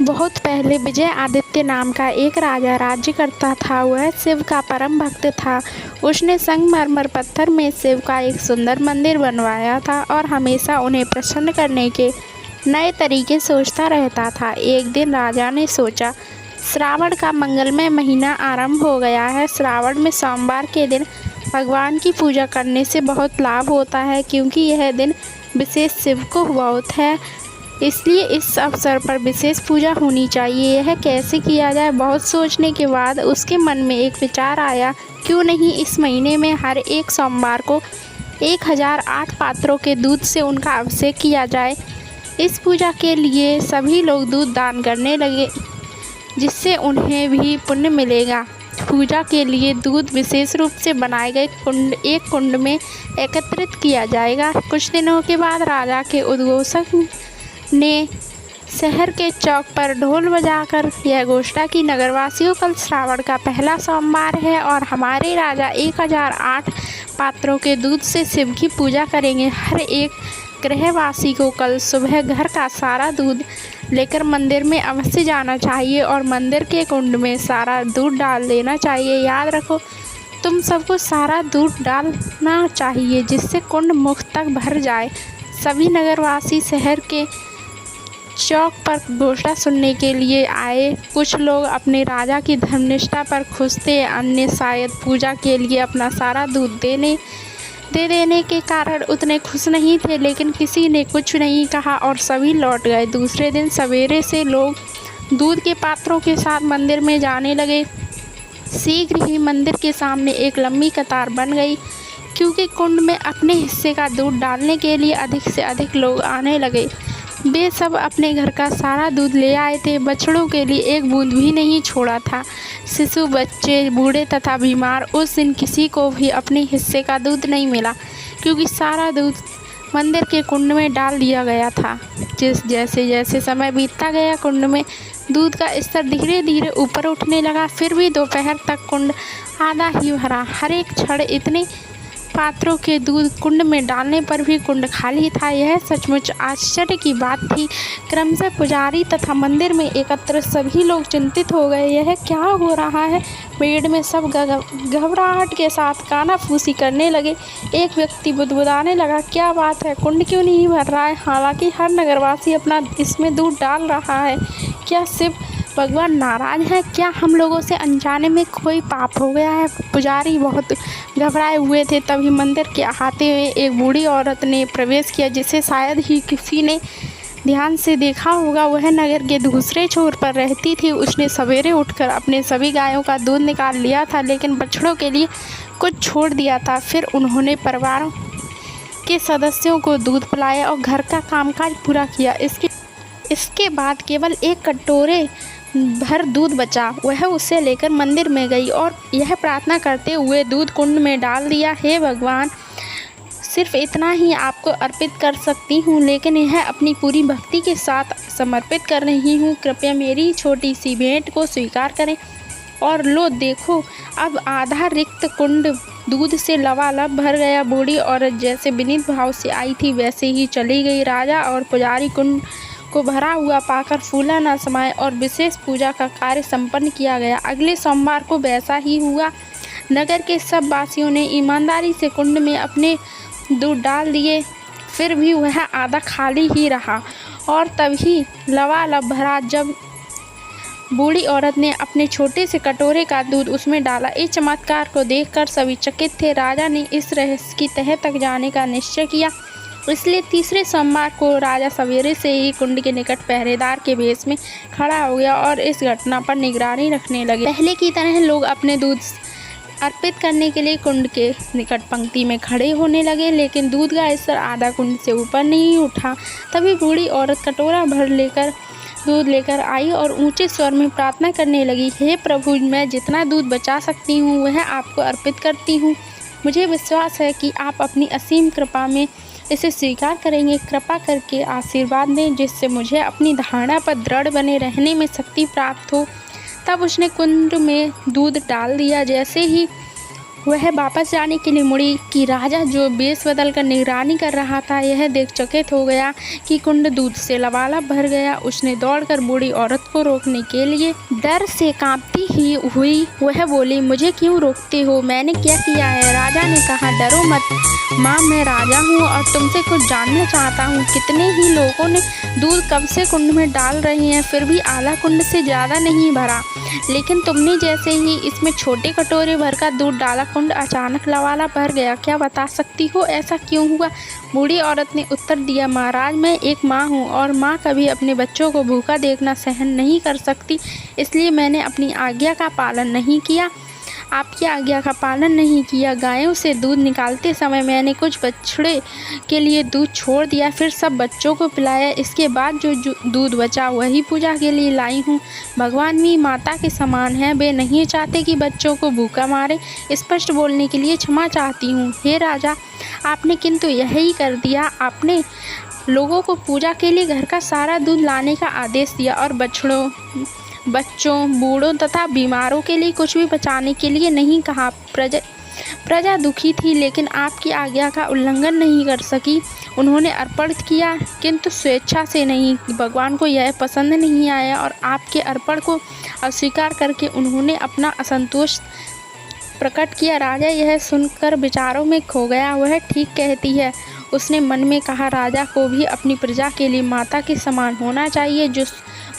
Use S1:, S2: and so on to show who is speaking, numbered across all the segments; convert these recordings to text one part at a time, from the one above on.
S1: बहुत पहले विजय आदित्य नाम का एक राजा राज्य करता था। वह शिव का परम भक्त था। उसने संगमरमर पत्थर में शिव का एक सुंदर मंदिर बनवाया था और हमेशा उन्हें प्रसन्न करने के नए तरीके सोचता रहता था। एक दिन राजा ने सोचा, श्रावण का मंगलमय महीना आरंभ हो गया है। श्रावण में सोमवार के दिन भगवान की पूजा करने से बहुत लाभ होता है, क्योंकि यह दिन विशेष शिव को बहुत है, इसलिए इस अवसर पर विशेष पूजा होनी चाहिए। यह कैसे किया जाए? बहुत सोचने के बाद उसके मन में एक विचार आया, क्यों नहीं इस महीने में हर एक सोमवार को 1008 पात्रों के दूध से उनका अभिषेक किया जाए। इस पूजा के लिए सभी लोग दूध दान करने लगे, जिससे उन्हें भी पुण्य मिलेगा। पूजा के लिए दूध विशेष रूप से बनाए गए एक कुंड में एकत्रित किया जाएगा। कुछ दिनों के बाद राजा के उद्घोषक ने शहर के चौक पर ढोल बजाकर यह घोषणा की, नगरवासियों, कल श्रावण का पहला सोमवार है और हमारे राजा 1008 पात्रों के दूध से शिव की पूजा करेंगे। हर एक गृहवासी को कल सुबह घर का सारा दूध लेकर मंदिर में अवश्य जाना चाहिए और मंदिर के कुंड में सारा दूध डाल देना चाहिए। याद रखो, तुम सबको सारा दूध डालना चाहिए, जिससे कुंड मुख तक भर जाए। सभी नगरवासी शहर के चौक पर घोषणा सुनने के लिए आए। कुछ लोग अपने राजा की धर्मनिष्ठा पर खुश थे, अन्य शायद पूजा के लिए अपना सारा दूध दे देने के कारण उतने खुश नहीं थे, लेकिन किसी ने कुछ नहीं कहा और सभी लौट गए। दूसरे दिन सवेरे से लोग दूध के पात्रों के साथ मंदिर में जाने लगे। शीघ्र ही मंदिर के सामने एक लंबी कतार बन गई, क्योंकि कुंड में अपने हिस्से का दूध डालने के लिए अधिक से अधिक लोग आने लगे। वे सब अपने घर का सारा दूध ले आए थे। बछड़ों के लिए एक बूंद भी नहीं छोड़ा था। शिशु, बच्चे, बूढ़े तथा बीमार, उस दिन किसी को भी अपने हिस्से का दूध नहीं मिला, क्योंकि सारा दूध मंदिर के कुंड में डाल दिया गया था। जैसे जैसे समय बीतता गया, कुंड में दूध का स्तर धीरे धीरे ऊपर उठने लगा। फिर भी दोपहर तक कुंड आधा ही भरा। हर एक क्षण इतने पात्रों के दूध कुंड में डालने पर भी कुंड खाली था। यह सचमुच आश्चर्य की बात थी। क्रमशः पुजारी तथा मंदिर में एकत्र सभी लोग चिंतित हो गए। यह क्या हो रहा है? भीड़ में सब घबराहट के साथ कानाफूसी करने लगे। एक व्यक्ति बुदबुदाने लगा, क्या बात है, कुंड क्यों नहीं भर रहा है? हालांकि हर नगरवासी अपना इसमें दूध डाल रहा है। क्या शिव भगवान नाराज है? क्या हम लोगों से अनजाने में कोई पाप हो गया है? पुजारी बहुत घबराए हुए थे। तभी मंदिर के आते हुए एक बूढ़ी औरत ने प्रवेश किया, जिसे शायद ही किसी ने ध्यान से देखा होगा। वह नगर के दूसरे छोर पर रहती थी। उसने सवेरे उठकर अपने सभी गायों का दूध निकाल लिया था, लेकिन बछड़ों के लिए कुछ छोड़ दिया था। फिर उन्होंने परिवार के सदस्यों को दूध पिलाया और घर का कामकाज पूरा किया। इसके बाद केवल एक कटोरे भर दूध बचा। वह उसे लेकर मंदिर में गई और यह प्रार्थना करते हुए दूध कुंड में डाल दिया, हे भगवान, सिर्फ इतना ही आपको अर्पित कर सकती हूँ, लेकिन यह अपनी पूरी भक्ति के साथ समर्पित कर रही हूँ। कृपया मेरी छोटी सी भेंट को स्वीकार करें। और लो देखो, अब आधा रिक्त कुंड दूध से लबालब भर गया। बूढ़ी औरत जैसे विनीत भाव से आई थी वैसे ही चली गई। राजा और पुजारी कुंड को भरा हुआ पाकर फूला न समाये और विशेष पूजा का कार्य संपन्न किया गया। अगले सोमवार को वैसा ही हुआ। नगर के सब वासियों ने ईमानदारी से कुंड में अपने दूध डाल दिए, फिर भी वह आधा खाली ही रहा और तभी लबालब भरा। जब बूढ़ी औरत ने अपने छोटे से कटोरे का दूध उसमें डाला, इस चमत्कार को देखकर सभी चकित थे। राजा ने इस रहस्य की तह तक जाने का निश्चय किया, इसलिए तीसरे सोमवार को राजा सवेरे से ही कुंड के निकट पहरेदार के भेष में खड़ा हो गया और इस घटना पर निगरानी रखने लगे। पहले की तरह लोग अपने दूध अर्पित करने के लिए कुंड के निकट पंक्ति में खड़े होने लगे, लेकिन दूध का स्तर आधा कुंड से ऊपर नहीं उठा। तभी बूढ़ी औरत कटोरा भर दूध लेकर आई और ऊंचे स्वर में प्रार्थना करने लगी, हे प्रभु, मैं जितना दूध बचा सकती हूँ वह आपको अर्पित करती हूँ। मुझे विश्वास है कि आप अपनी असीम कृपा में इसे स्वीकार करेंगे। कृपा करके आशीर्वाद दें, जिससे मुझे अपनी धारणा पर दृढ़ बने रहने में शक्ति प्राप्त हो। तब उसने कुंड में दूध डाल दिया। जैसे ही वह वापस जाने के लिए मुड़ी कि राजा, जो वेश बदलकर निगरानी कर रहा था, यह देख चकित हो गया कि कुंड दूध से लबालब भर गया। उसने दौड़कर बूढ़ी औरत को रोकने के लिए डर से कांपती ही हुई वह बोली, मुझे क्यों रोकते हो? मैंने क्या किया है? राजा ने कहा, डरो मत माँ, मैं राजा हूँ और तुमसे कुछ जानना चाहता हूँ। कितने ही लोगों ने दूध कब से कुंड में डाल रहे हैं, फिर भी आधा कुंड से ज़्यादा नहीं भरा, लेकिन तुमने जैसे ही इसमें छोटे कटोरे भर का दूध डाला, कुंड अचानक लबालब भर गया। क्या बता सकती हो ऐसा क्यों हुआ? बूढ़ी औरत ने उत्तर दिया, महाराज, मैं एक माँ हूँ और माँ कभी अपने बच्चों को भूखा देखना सहन नहीं कर सकती, इसलिए मैंने अपनी आज्ञा का पालन नहीं किया। आपकी आज्ञा का पालन नहीं किया। गायों से दूध निकालते समय मैंने कुछ बछड़े के लिए दूध छोड़ दिया, फिर सब बच्चों को पिलाया। इसके बाद जो दूध बचा वही पूजा के लिए लाई हूँ। भगवान भी माता के समान है, वे नहीं चाहते कि बच्चों को भूखा मारे। स्पष्ट बोलने के लिए क्षमा चाहती हूँ। हे राजा, आपने किंतु यही कर दिया। आपने लोगों को पूजा के लिए घर का सारा दूध लाने का आदेश दिया और बच्चों, बूढ़ों तथा बीमारों के लिए कुछ भी बचाने के लिए नहीं कहा। प्रजा दुखी थी, लेकिन आपकी आज्ञा का उल्लंघन नहीं कर सकी। उन्होंने अर्पण किया, किंतु स्वेच्छा से नहीं। भगवान को यह पसंद नहीं आया और आपके अर्पण को अस्वीकार करके उन्होंने अपना असंतोष प्रकट किया। राजा यह सुनकर विचारों में खो गया। वह ठीक कहती है, उसने मन में कहा। राजा को भी अपनी प्रजा के लिए माता के समान होना चाहिए, जो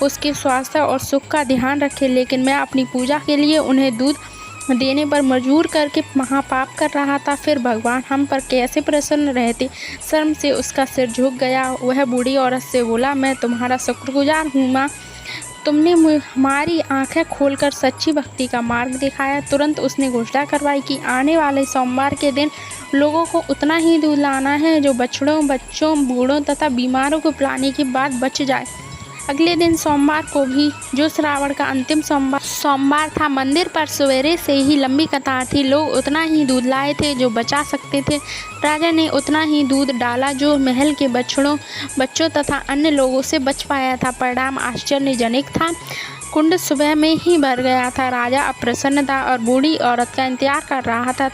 S1: उसके स्वास्थ्य और सुख का ध्यान रखे, लेकिन मैं अपनी पूजा के लिए उन्हें दूध देने पर मजबूर करके महापाप कर रहा था। फिर भगवान हम पर कैसे प्रसन्न रहते? शर्म से उसका सिर झुक गया। वह बूढ़ी औरत से बोला, मैं तुम्हारा शुक्रगुजार हूँ माँ, तुमने हमारी आंखें खोलकर सच्ची भक्ति का मार्ग दिखाया। तुरंत उसने घोषणा करवाई कि आने वाले सोमवार के दिन लोगों को उतना ही दूध लाना है जो बछड़ों, बच्चों, बूढ़ों तथा बीमारों को पिलाने के बाद बच जाए। अगले दिन सोमवार को भी, जो श्रावण का अंतिम सोमवार था, मंदिर पर सवेरे से ही लंबी कतार थी। लोग उतना ही दूध लाए थे जो बचा सकते थे। राजा ने उतना ही दूध डाला जो महल के बच्चों तथा अन्य लोगों से बच पाया था। परिणाम आश्चर्यजनक था। कुंड सुबह में ही भर गया था। राजा अप्रसन्न था और बूढ़ी औरत का इंतजार कर रहा था।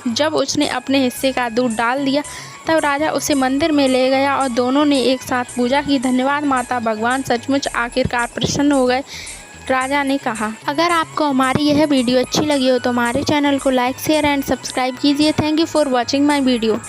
S1: जब उसने अपने हिस्से का दूध डाल दिया, तब राजा उसे मंदिर में ले गया और दोनों ने एक साथ पूजा की। धन्यवाद माता, भगवान सचमुच आखिरकार प्रसन्न हो गए, राजा ने कहा। अगर आपको हमारी यह वीडियो अच्छी लगी हो तो हमारे चैनल को लाइक, शेयर एंड सब्सक्राइब कीजिए। Thank you for watching my video.